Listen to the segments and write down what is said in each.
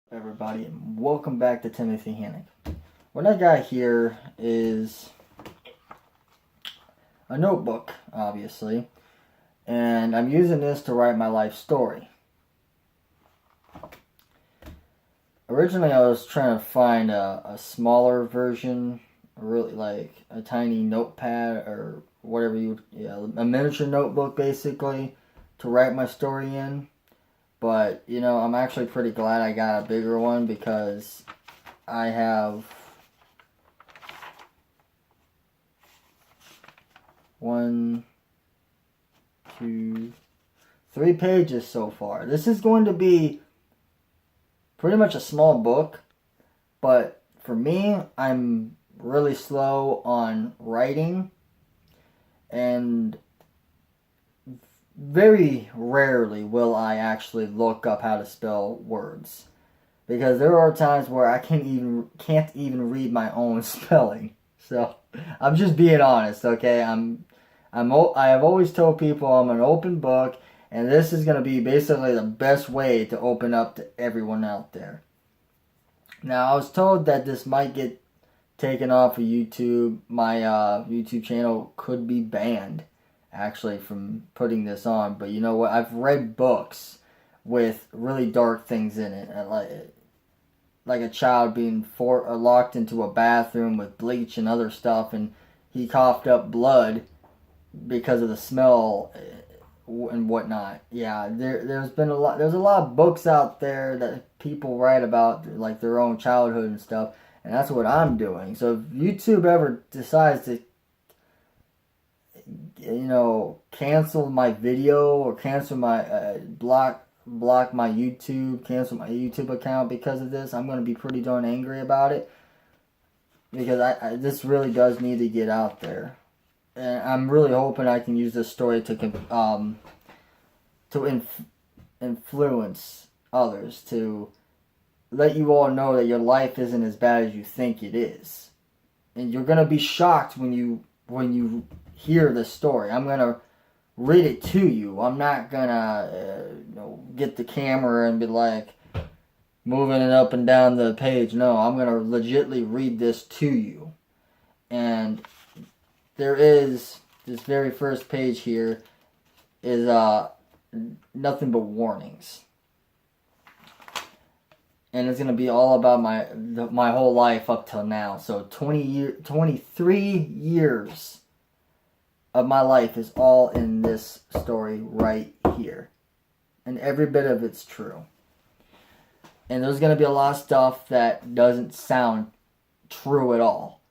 Everybody, and welcome back to Timothy Hannock. What I got here is a notebook, obviously, and I'm using this to write my life story. Originally, I was trying to find a smaller version, really like a tiny notepad or whatever a miniature notebook basically, to write my story in. But, I'm actually pretty glad I got a bigger one because I have 1, 2, 3 pages so far. This is going to be pretty much a small book, but for me, I'm really slow on writing, and very rarely will I actually look up how to spell words, because there are times where I can't even read my own spelling. So I'm just being honest, okay? I have always told people I'm an open book, and this is going to be basically the best way to open up to everyone out there. Now, I was told that this might get taken off of YouTube. My YouTube channel could be banned, actually, from putting this on. But you know what? I've read books with really dark things in it, like a child being locked into a bathroom with bleach and other stuff, and he coughed up blood because of the smell and whatnot. Yeah, there's a lot of books out there that people write about, like their own childhood and stuff, and that's what I'm doing. So if YouTube ever decides to cancel my video or cancel my block my YouTube, cancel my YouTube account because of this, I'm going to be pretty darn angry about it, because this really does need to get out there. And I'm really hoping I can use this story to influence others, to let you all know that your life isn't as bad as you think it is. And you're going to be shocked when you hear this story. I'm going to read it to you. I'm not going to get the camera and be like moving it up and down the page. No, I'm going to legitimately read this to you. And there is, this very first page here is nothing but warnings. And it's going to be all about my whole life up till now. So 23 years of my life is all in this story right here. And every bit of it's true. And there's going to be a lot of stuff that doesn't sound true at all.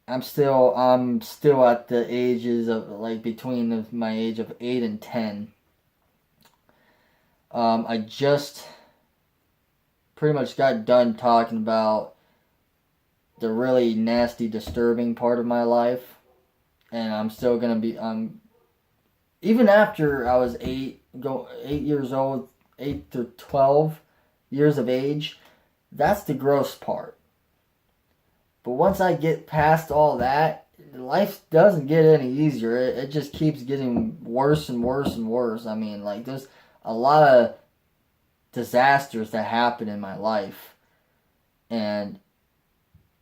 I'm still at the ages of, like, between my age of 8 and 10. I just pretty much got done talking about the really nasty, disturbing part of my life. And I'm still going to be, even after I was 8 years old, 8 to 12 years of age, that's the gross part. But once I get past all that, life doesn't get any easier. It just keeps getting worse and worse and worse. I mean, like, there's a lot of disasters that happen in my life. And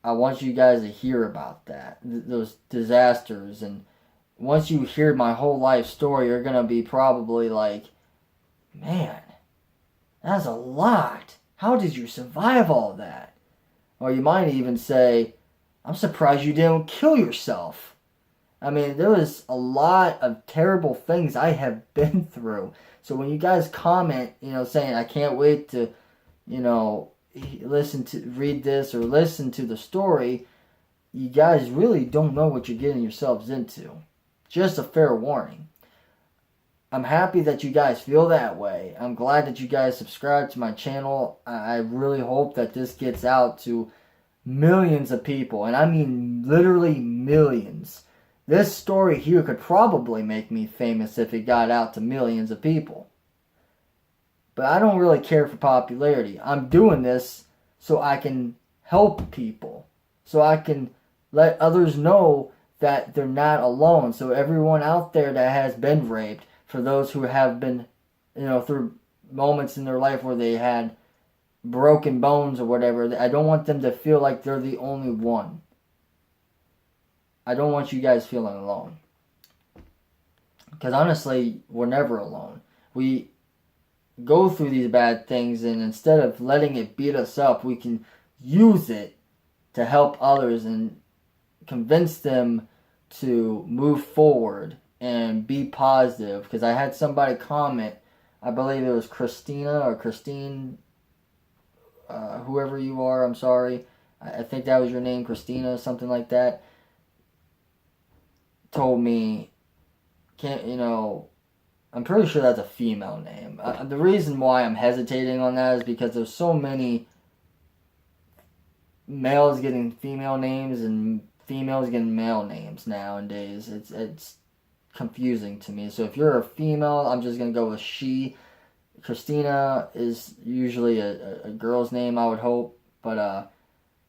I want you guys to hear about that, those disasters. And once you hear my whole life story, you're going to be probably like, man, that's a lot. How did you survive all that? Or you might even say, I'm surprised you didn't kill yourself. I mean, there was a lot of terrible things I have been through. So when you guys comment, saying, I can't wait to, read this or listen to the story, you guys really don't know what you're getting yourselves into. Just a fair warning. I'm happy that you guys feel that way. I'm glad that you guys subscribe to my channel. I really hope that this gets out to millions of people. And I mean literally millions. This story here could probably make me famous if it got out to millions of people. But I don't really care for popularity. I'm doing this so I can help people. So I can let others know that they're not alone. So everyone out there that has been raped, for those who have been, through moments in their life where they had broken bones or whatever. I don't want them to feel like they're the only one. I don't want you guys feeling alone. Because honestly, we're never alone. We go through these bad things, and instead of letting it beat us up, we can use it to help others and convince them to move forward and be positive. Because I had somebody comment, I believe it was Christina or Christine, whoever you are, I'm sorry. I think that was your name, Christina, something like that. Told me, I'm pretty sure that's a female name. The reason why I'm hesitating on that is because there's so many males getting female names and females getting male names nowadays. It's confusing to me. So if you're a female, I'm just going to go with she. Christina is usually a girl's name, I would hope. But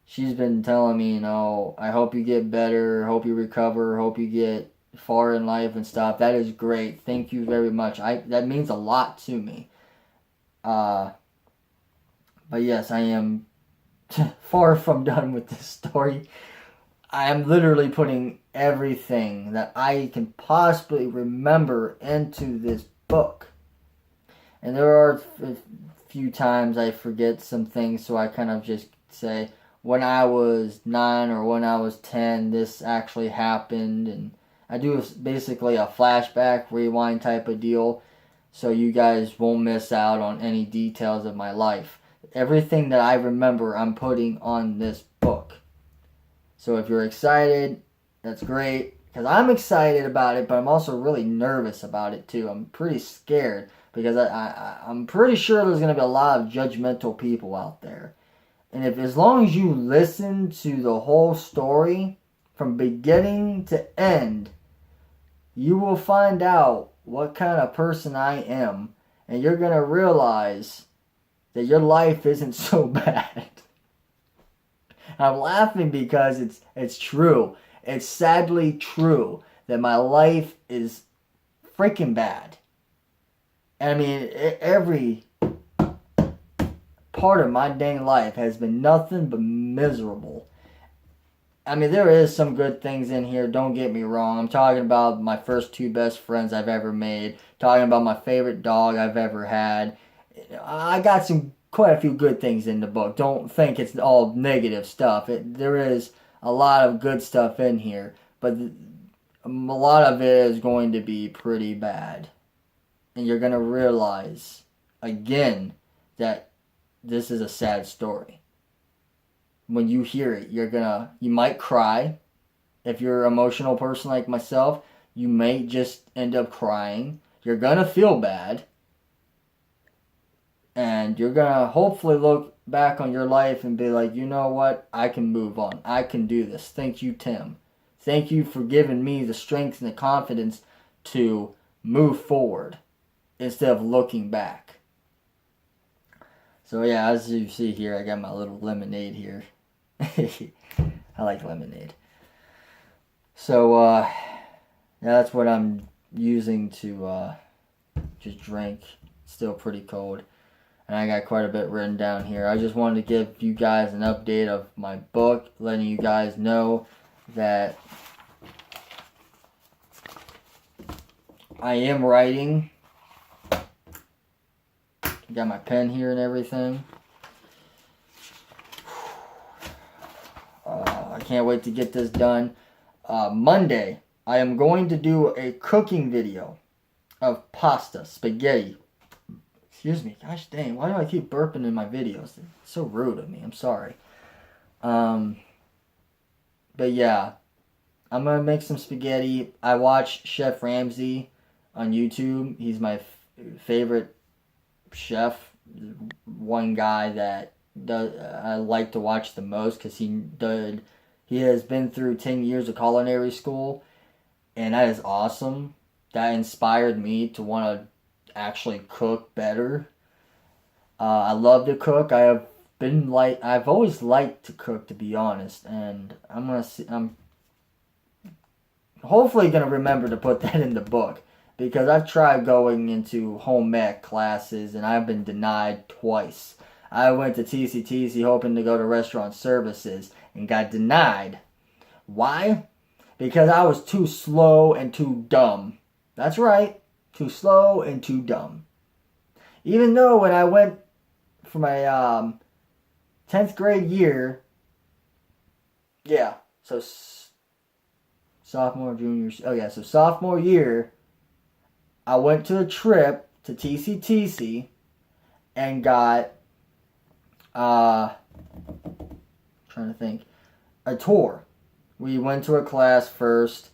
she's been telling me, I hope you get better, hope you recover, hope you get far in life and stuff. That is great. Thank you very much. That means a lot to me. But yes, I am far from done with this story. I am literally putting everything that I can possibly remember into this book. And there are a few times I forget some things, so I kind of just say, when I was 9 or when I was 10, this actually happened, and I do basically a flashback, rewind type of deal, so you guys won't miss out on any details of my life. Everything that I remember, I'm putting on this book. So if you're excited, that's great, because I'm excited about it, but I'm also really nervous about it too. I'm pretty scared, because I'm pretty sure there's going to be a lot of judgmental people out there. And as long as you listen to the whole story, from beginning to end, you will find out what kind of person I am, and you're going to realize that your life isn't so bad. I'm laughing because it's true. It's sadly true that my life is freaking bad. I mean, every part of my dang life has been nothing but miserable. I mean, there is some good things in here, don't get me wrong. I'm talking about my first 2 best friends I've ever made. Talking about my favorite dog I've ever had. I got quite a few good things in the book. Don't think it's all negative stuff. There is a lot of good stuff in here. But a lot of it is going to be pretty bad. And you're going to realize, again, that this is a sad story. When you hear it, you might cry. If you're an emotional person like myself, you may just end up crying. You're gonna feel bad. And you're gonna hopefully look back on your life and be like, you know what? I can move on. I can do this. Thank you, Tim. Thank you for giving me the strength and the confidence to move forward instead of looking back. So yeah, as you see here, I got my little lemonade here. I like lemonade. So yeah, that's what I'm using to just drink. It's still pretty cold. And I got quite a bit written down here. I just wanted to give you guys an update of my book, letting you guys know that I am writing. Got my pen here and everything. I can't wait to get this done. Monday, I am going to do a cooking video of pasta, spaghetti. Excuse me, gosh dang, why do I keep burping in my videos? It's so rude of me, I'm sorry. But yeah, I'm going to make some spaghetti. I watch Chef Ramsay on YouTube. He's my favorite chef. One guy that I like to watch the most because he has been through 10 years of culinary school, and that is awesome. That inspired me to want to actually cook better. I love to cook. I've always liked to cook, to be honest, and I'm hopefully gonna remember to put that in the book. because I've tried going into home ec classes and I've been denied twice. I went to TCTC hoping to go to restaurant services and got denied. Why? Because I was too slow and too dumb. That's right, too slow and too dumb. Even though when I went for my 10th grade year, yeah, so sophomore, junior, so sophomore year, I went to a trip to TCTC and got, trying to think, a tour. We went to a class first,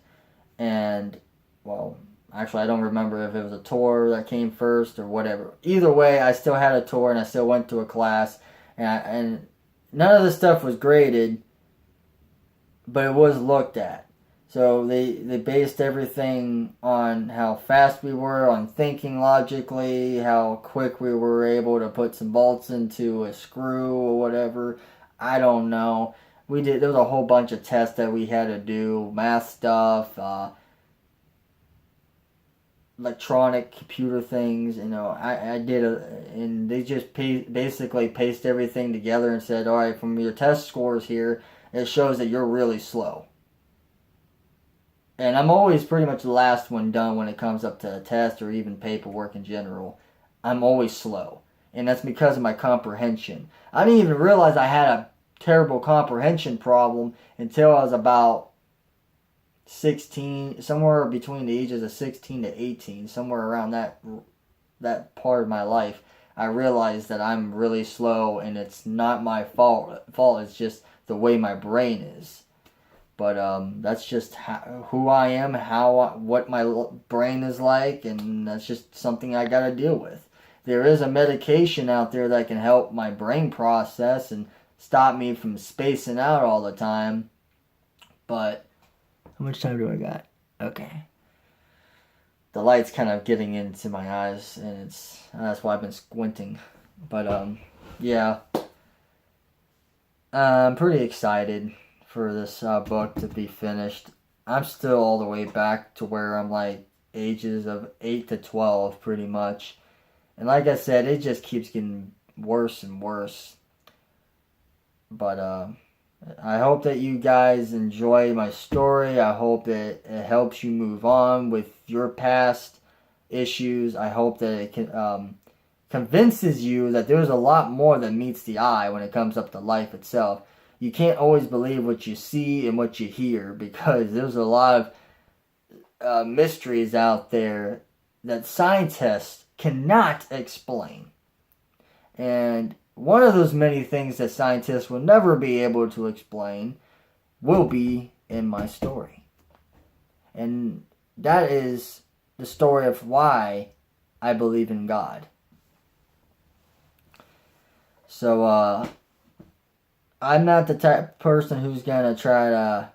and, well, actually I don't remember if it was a tour that came first or whatever. Either way, I still had a tour and I still went to a class, and none of the stuff was graded, but it was looked at. So they based everything on how fast we were, on thinking logically, how quick we were able to put some bolts into a screw or whatever. I don't know. There was a whole bunch of tests that we had to do, math stuff, electronic computer things. I did and they just basically paste everything together and said, all right, from your test scores here, it shows that you're really slow. And I'm always pretty much the last one done when it comes up to a test or even paperwork in general. I'm always slow. And that's because of my comprehension. I didn't even realize I had a terrible comprehension problem until I was about 16, somewhere between the ages of 16 to 18, somewhere around that part of my life. I realized that I'm really slow and it's not my fault. It's just the way my brain is. But that's just who I am, what my brain is like, and that's just something I got to deal with. There is a medication out there that can help my brain process and stop me from spacing out all the time. But how much time do I got? Okay. The light's kind of getting into my eyes, and that's why I've been squinting. But yeah, I'm pretty excited for this book to be finished. I'm still all the way back to where I'm like ages of 8 to 12 pretty much. And like I said, it just keeps getting worse and worse. But I hope that you guys enjoy my story. I hope that it helps you move on with your past issues. I hope that it can convinces you that there's a lot more than meets the eye when it comes up to life itself. You can't always believe what you see and what you hear, because there's a lot of mysteries out there that scientists cannot explain. And one of those many things that scientists will never be able to explain will be in my story. And that is the story of why I believe in God. So, I'm not the type of person who's going to try to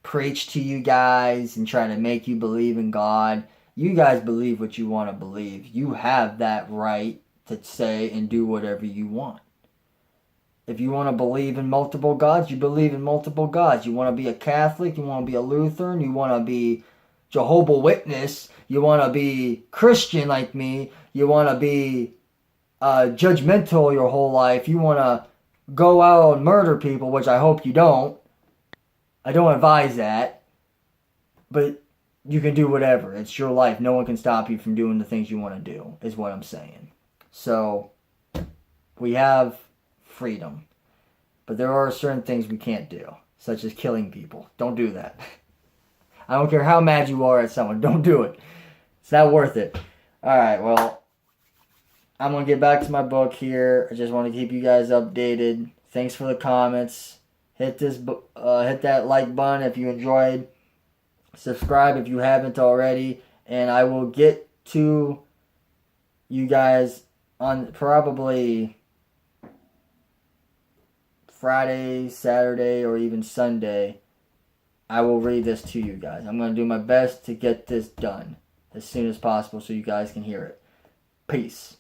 preach to you guys and try to make you believe in God. You guys believe what you want to believe. You have that right to say and do whatever you want. If you want to believe in multiple gods, you believe in multiple gods. You want to be a Catholic, you want to be a Lutheran, you want to be Jehovah's Witness, you want to be Christian like me, you want to be judgmental your whole life, you want to go out and murder people, which I hope you don't. I don't advise that. But you can do whatever. It's your life. No one can stop you from doing the things you want to do, is what I'm saying. So, we have freedom. But there are certain things we can't do, such as killing people. Don't do that. I don't care how mad you are at someone. Don't do it. It's not worth it. Alright, well, I'm going to get back to my book here. I just want to keep you guys updated. Thanks for the comments. Hit that like button if you enjoyed. Subscribe if you haven't already. And I will get to you guys on probably Friday, Saturday, or even Sunday. I will read this to you guys. I'm going to do my best to get this done as soon as possible so you guys can hear it. Peace.